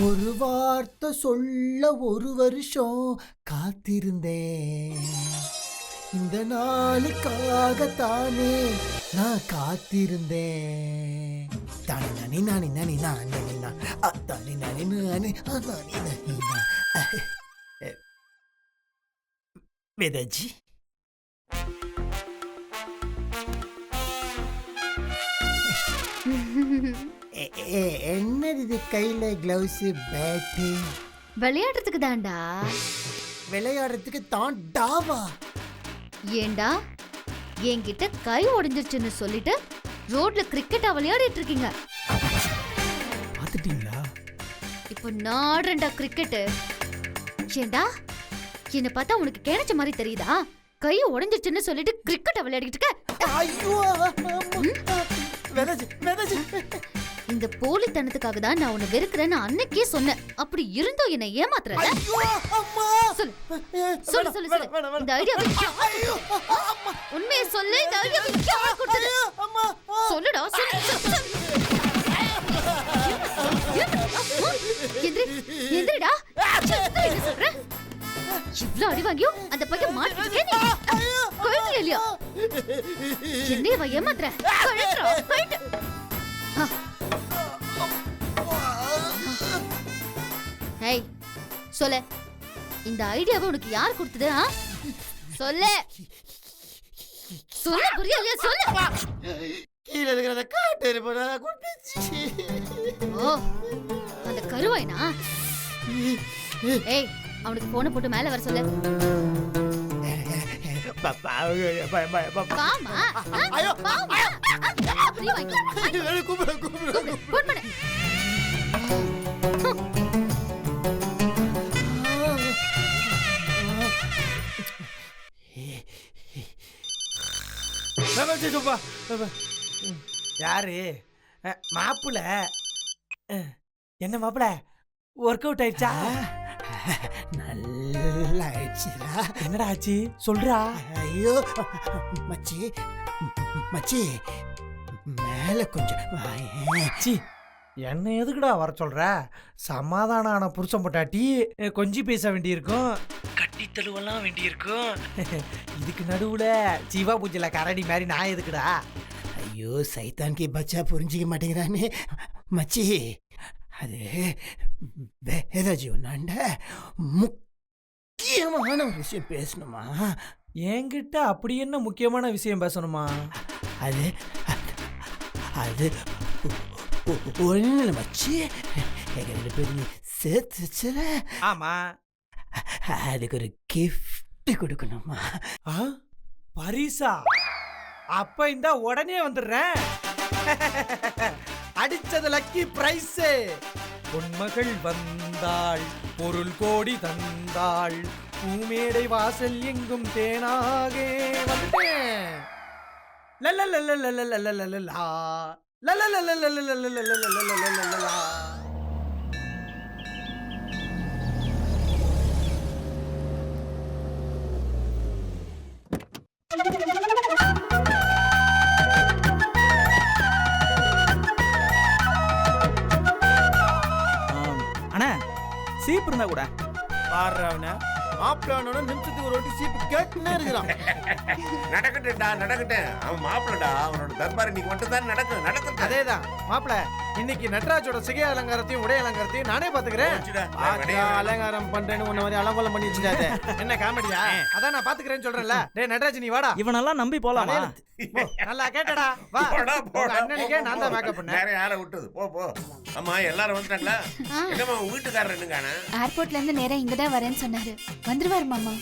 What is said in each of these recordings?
ஒரு வார்த்தை சொல்ல ஒரு வருஷம் காத்திருந்தேன். இந்த நாளுக்காகத்தானே நான் காத்திருந்தேன். தானே நானே நானே நானே நானே தானே நானே நானே நானே நானே. வேதாஜி, என்னது இது கையில கிளவுஸ் பேட்டு? விளையாடுறதுக்கு தான்டா. விளையாடுறதுக்கு தான் டாவா? ஏண்டா என்கிட்ட கை உடைஞ்சிருச்சுன்னு சொல்லிட்டு ரோட்ல கிரிக்கெட்டா விளையாடிட்டு இருக்கீங்க. பாத்துட்டீங்களா? இப்போ நாடுறேன்டா கிரிக்கெட். ஏண்டா என்ன பார்த்தா உனக்கு கிடைச்ச மாதிரி தெரியுதா? கை உடைஞ்சிருச்சுன்னு சொல்லிட்டு கிரிக்கெட்டா விளையாடிட்டு இருக்க. ஐயோ வேதாஜி, வேதாஜி, இந்த போலித்தனத்துக்காக தான் நான் உன்னை வெறுக்கிறேன்னு அன்னைக்கே சொன்னேன். அப்படி இருந்தும் என்ன ஏமாத்துற? சொல்லு சொல்லு சொல்லு சொல்லு. இந்த ஐடியாவை உண்மையை சொல்லு. இந்த ஐடியாவை யார் கொடுத்தது? சொல்லுடா, சொல்லு. எந்திரிடா. என்ன சொல்ற? இவ்ளோ அடி வாங்கியும் அந்த பையன் மாட்டிக்கிட்டே நீ கொழுந்து இல்லையா? என்னைய ஏமாத்துற? கழுத்துறா. ஹேய், சொல்லு. இந்த ஐடியாவை உனக்கு யார் கொடுத்தது? சொல்லு சொல்லு. புரியலையா? சொல்லு. கீழே இருக்கிறத காட்டு போனா கொடுத்துச்சு. ஓ, அந்த கருவாயினா? ஏய், அவனுக்கு போனை போட்டு மேல வர சொல்லு. பாமா? கூப்பிடு கூப்பிடு. போன் பண்ணு. யாரு? மாப்பிள்ள? என்ன மாப்பிள்ள, ஒர்க் அவுட் ஆயிடுச்சா? நல்லா ஆயிடுச்சுடா. என்னடா ஆச்சு சொல்றா. ஐயோ மச்சி, மச்சி மேல கொஞ்சம் சி. என்ன எதுக்குடா வர சொல்ற? சமாதானம் ஆன புருஷன் பொட்டாட்டி கொஞ்சி பேச வேண்டியிருக்கும், கட்டி தழுவெல்லாம் வேண்டியிருக்கும். இதுக்கு நடுவுல சிவா பூஜையில கரடி மாதிரி நான் எதுக்குடா? ஐயோ சைத்தான் கி பச்சா புரிஞ்சிக்க மாட்டேங்கிறானே மச்சி. அது வேதாஜி ஒன்னாண்ட முக்கியமான ஒரு விஷயம் பேசணுமா? என்கிட்ட அப்படி என்ன முக்கியமான விஷயம் பேசணுமா? அது அது ஒண்ணு மச்சி, எங்க 2 பேரும் சேர்த்துச்சுல. ஆமா, அதுக்கு ஒரு கிஃப்ட் கொடுக்கணுமா? பரிசா? அப்ப இந்த உடனே வந்துடுறேன். அடிச்சது லக்கி பிரைஸ். பொன்மகள் வந்தாள், பொருள் கோடி தந்தாள், பூமேடை வாசல் எங்கும் தேனாக வந்துட்டேன். லலலலலலலலலலலா லலலலலலலலலலலலலலலா. அண்ணா சீப் இருந்தா கூட பாடுறவன மாப்பிள்ளோட நிமிஷத்துக்கு ஒரு வாட்டி சீப்பு கேட்டுனே இருக்கிறான். நடக்கட்டும்டா, நடக்கட்டும். அவன் மாப்பிள்ளடா, அவனோட தர்பார் இன்னைக்கு மட்டும் தான் நடக்கும். நடக்கட்டும். அதேதான் மாப்பிள்ள, இன்னைக்கு நட்ராஜோட சிகை அலங்காரத்தையும் உடை அலங்காரத்தையும் நானே பாத்துக்கிறேன். அலங்காரம் பண்றேன்னு உன்ன மாதிரி அலங்கோலம் பண்ணி வச்சுட்டாரு. என்ன காமெடியா? அதான் நான் பாத்துக்கிறேன்னு சொல்றேன்ல. டேய் நட்ராஜ், நீ வாடா. இவனெல்லாம் நம்பி போலாமா? நல்லா கேட்டடா. வா. அண்ணனுக்கே நான் தான் மேக்கப் பண்ணேன். வேற யாரை விட்டது? போ போ. அம்மா எல்லாரும் வந்துட்டாங்களா? என்னம்மா உங்க வீட்டுக்காரர் என்னங்கான? ஏர்போர்ட்ல இருந்து நேரா இங்க தான் வரேன்னு சொன்னாரு. வந்துருவாரு மாமா.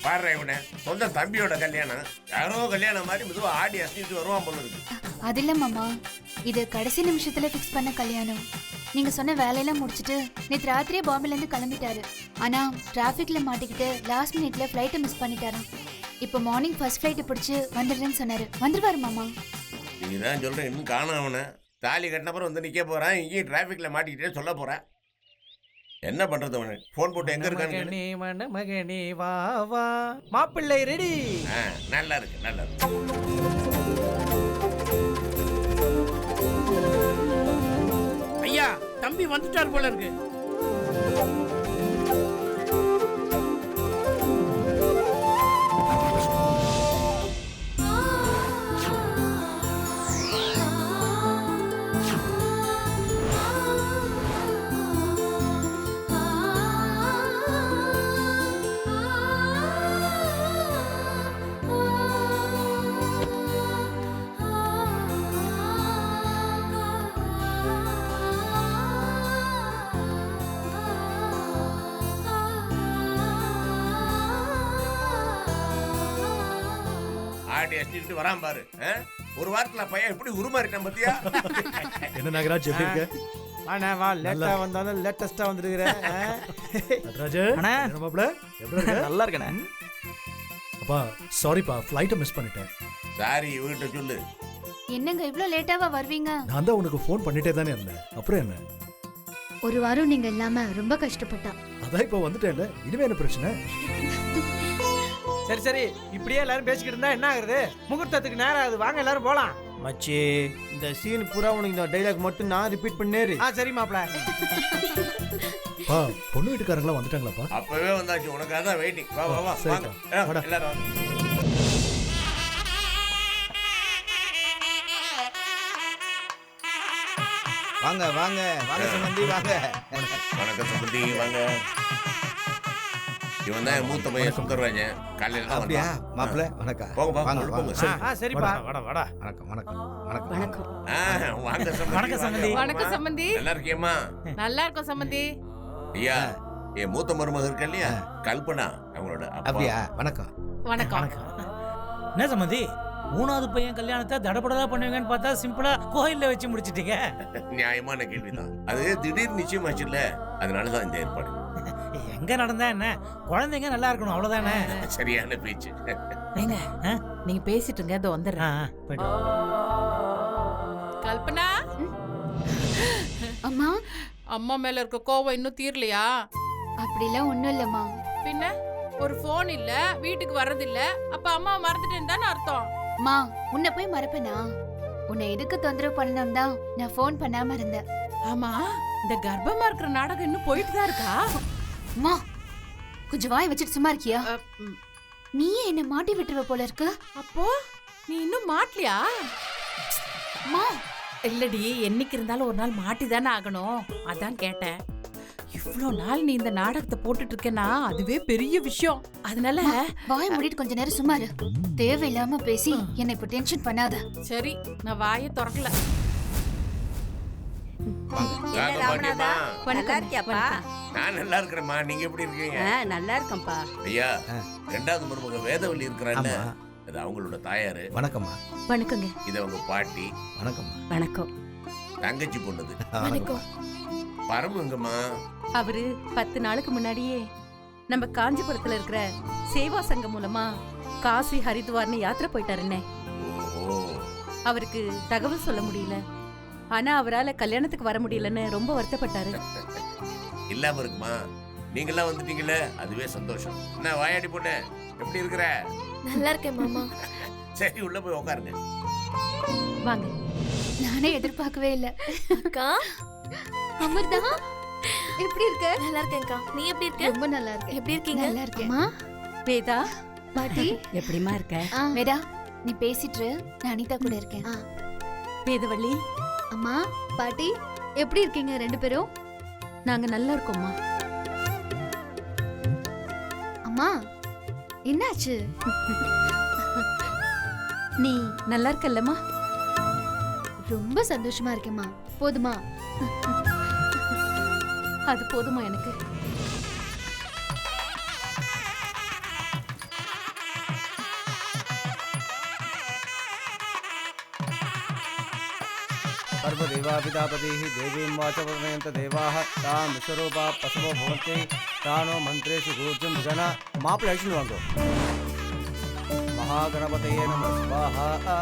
பாடுற இவனை சொந்த தம்பியோட கல்யாணம். யாரோ கல்யாணம் மாதிரி மெதுவா ஆடி அசைட்டு வருவான் போல இருக்கு. அது இல்ல மாமா, இது கடைசி நிமிஷத்துல ஃபிக்ஸ் பண்ண கல்யாணம். நீங்க சொன்ன வேலையெல்லாம் முடிச்சிட்டு நேற்று ராத்திரியே பாம்பேல இருந்து கிளம்பிட்டாரு. ஆனா டிராஃபிக்ல மாட்டிக்கிட்டு லாஸ்ட் மினிட்ல ஃபிளைட்டை மிஸ் பண்ணிட்டாராம். இப்போ மார்னிங் ஃபர்ஸ்ட் ஃபிளைட் பிடிச்சு வந்துடுறேன்னு சொன்னாரு. வந்துருவாரு மாமா. நீங்க தான் சொல்றேன், இன்னும் காணோம் அவனை. தாலி கட்டினப்புறம் வந்து நிக்க போறான், இங்கேயும் டிராஃபிக்ல மாட்டிக்கிட்டே சொல்ல போறேன். என்ன பண்றது அவனு? போன் போட்டு எங்க இருக்கான்னு. மகனே வா வா, மாப்பிள்ளை ரெடி. நல்லா இருக்கு, நல்லா இருக்கு. ஐயா தம்பி வந்துட்டார் போல இருக்கு. ஆடி அடிச்சுட்டு வரான் பாரு. ஒரு வாரத்துல பையன் எப்படி உருமாறிட்டான் பத்தியா? என்ன நாகராஜ் எப்படி இருக்க? வாண்ணா வா, லேட்டா வந்தாலும் லேட்டஸ்டா வந்திருக்கிறேன். நடராஜ் அண்ணா. என்ன மாப்ள எப்படி இருக்க? நல்லா இருக்கண்ணே. அப்பா சாரிப்பா, ஃப்ளைட்டை மிஸ் பண்ணிட்டேன். சாரி வீட்டை சொல்லு. என்னங்க இவ்ளோ லேட்டாவா வருவீங்க? நான் தான் உனக்கு ஃபோன் பண்ணிட்டே தானே இருந்தேன். அப்புறம் என்ன? ஒரு வாரம் நீங்க இல்லாம ரொம்ப கஷ்டப்பட்டா. அதான் இப்போ வந்துட்டேன்ல, இனிமே என்ன பிரச்சனை? சரி சரி, இப்படியே எல்லாரும் பேசிக்கிட்டு இருந்தா என்ன ஆகுறது? முகூர்த்தத்துக்கு நேரம் ஆகுது, வாங்க எல்லாரும் போலாம். மச்சி, இந்த சீன் பூரா உனக்கு இந்த டைலாக் மட்டும் நான் ரிப்பீட் பண்ணேரு. சரி மாப்ள. பா, பொண்ணு வீட்டுக்காரங்களாம் வந்துட்டாங்களாப்பா? அப்பவே வந்தாச்சு, உனக்காக தான் வெயிட்டிங். வா வா வா, சரி, வாங்க. வாடா. எல்லாரும் வாங்க. வாங்க வாங்க வாங்க சம்பந்தி வாங்க. வணக்கம் சம்பந்தி, வாங்க. இவன் தான் மூத்த பையன் சுந்தரராஜன். காலையில தான் அப்படியா வந்தான். மாப்பிள்ள வணக்கம் போங்க பா, வாங்க, உள்ள வாங்க. போங்க. சரிப்பா. வாடா வாடா. வணக்கம் வணக்கம் வணக்கம் வணக்கம். வாங்க சம்பந்தி. வணக்கம் சம்பந்தி. வாங்க. வணக்கம் சம்பந்தி. நல்லா இருக்கியம்மா? நல்லா இருக்கும் சம்பந்தி. ஐயா, என் மூத்த மருமக இருக்க இல்லையா, கல்பனா, அவங்களோட அப்பா. அப்படியா வணக்கம் வணக்கம். என்ன சம்பந்தி, மூணாவது பையன் கல்யாணத்தை தடபடலா பண்ணுவீங்கன்னு பார்த்தா சிம்பிளா கோயில்ல வச்சு முடிச்சிட்டீங்க. நியாயமான கேள்விதான். அது திடீர் நிச்சயமாச்சுல்ல, அதனாலதான் இந்த ஏற்பாடு. எங்க நடந்தா என்ன, குழந்தைங்க நல்லா இருக்கணும் அவ்வளவுதானே. சரியான பேச்சு. ஏங்க ஆ? நீங்க பேசிட்டு இருங்க, இதோ வந்துடுறேன். போயிட்டு வா. கல்பனா, அம்மா, அம்மா மேல இருக்க கோவம் இன்னும் தீரலையா? அப்படிலாம் ஒண்ணும் இல்லம்மா. பின்ன ஒரு போன் இல்ல, வீட்டுக்கு வர்றது இல்ல, அப்ப அம்மா மறந்துட்டேன்னு தானே அர்த்தம்? மா, உன்னை போய் மறப்பேனா? உன்னை எதுக்கு தொந்தரவு பண்ணணும் தான் நான் ஃபோன் பண்ணாம இருந்தேன். ஆமா, இந்த கர்ப்பமா இருக்கிற நாடகம் இன்னும் போயிட்டு தான் இருக்கா? அம்மா, கொஞ்சம் வாய் வச்சுட்டு சும்மா இருக்கியா? ம். நீயே என்ன மாட்டி விட்டுருவ போல இருக்கு. அப்போ நீ இன்னும் மாட்டலையா? அம்மா, இல்லடி, என்னைக்கு இருந்தாலும் ஒரு நாள் மாட்டி தானே ஆகணும், அதான் கேட்டேன். இவ்ளோ நாள் நீ இந்த நாடகத்தை போட்டுட்டு இருக்கேன்னா அதுவே பெரிய விஷயம். அதனால வாயை மூடிட்டு கொஞ்ச நேரம் சும்மா இரு. தேவையில்லாம பேசி என்னை இப்ப டென்ஷன் பண்ணாத. சரி, நான் வாயை திறக்கல. வாங்க பாட்டியம்மா. நல்லா இருக்கியாப்பா? நான் நல்லா இருக்கிறேம்மா, நீங்க எப்படி இருக்கீங்க? நல்லா இருக்கேன்ப்பா. ஐயா, ரெண்டாவது மருமக வேதவள்ளி இருக்கிறாங்க, ஆமா அது அவங்களோட தாயாரு. வணக்கம்மா வணக்கங்க. இது அவங்க பாட்டி. வணக்கம்மா வணக்கம். தங்கச்சி பொண்ணுது. வணக்கம் பரமுங்கம்மா. அவரு 10 நாளுக்கு முன்னாடியே நம்ம காஞ்சிபுரத்துல இருக்கிற சேவா சங்கம் மூலமா காசி ஹரித்வார்னு யாத்திரை போயிட்டாருன்னே. ஓஹோ. அவருக்கு தகவல் சொல்ல முடியல, ஆனா அவரால கல்யாணத்துக்கு வர முடியலன்னு ரொம்ப வருத்தப்பட்டாரு. இல்லாம இருக்குமா? நீங்கெல்லாம் வந்துட்டீங்களே, அதுவே சந்தோஷம். என்ன வாயாடி பொண்ணு, எப்படி இருக்கிற? நல்லா இருக்கேன் மாமா. சரி, உள்ள போய் உட்காருங்க. வாங்க. நானே எதிர்பார்க்கவே இல்ல. அக்கா, அமர்தா, எப்படி இருக்க? நல்லா இருக்கேன்க்கா. நீ எப்படி இருக்க? ரொம்ப நல்லா இருக்கேன். எப்படி இருக்கீங்க? நல்லா இருக்கேன். அம்மா, வேதா, பாட்டி, எப்படிமா இருக்க? வேடா, நீ பேசிட்டு நான் அனிதா கூட இருக்கேன். வேதவள்ளி, அம்மா, பாட்டி, எப்படி இருக்கீங்க ரெண்டு பேரும்? நாங்க நல்லா இருக்கோம்மா. அம்மா, என்னாச்சு? நீ நல்லா இருக்கல்லம்மா? ரொம்ப சந்தோஷமா இருக்கேம்மா. போதுமா? அது போதுமா எனக்கு? सर्वदेवापितापतिः देवीं वाचवर्णयन्त देवाः तां विश्वरूपा पशवो भवन्ति तानो मन्त्रेषु गुरुजं जन मापल अழிச்சுன்னு வாங்க. महागणपतये नमः स्वाहा.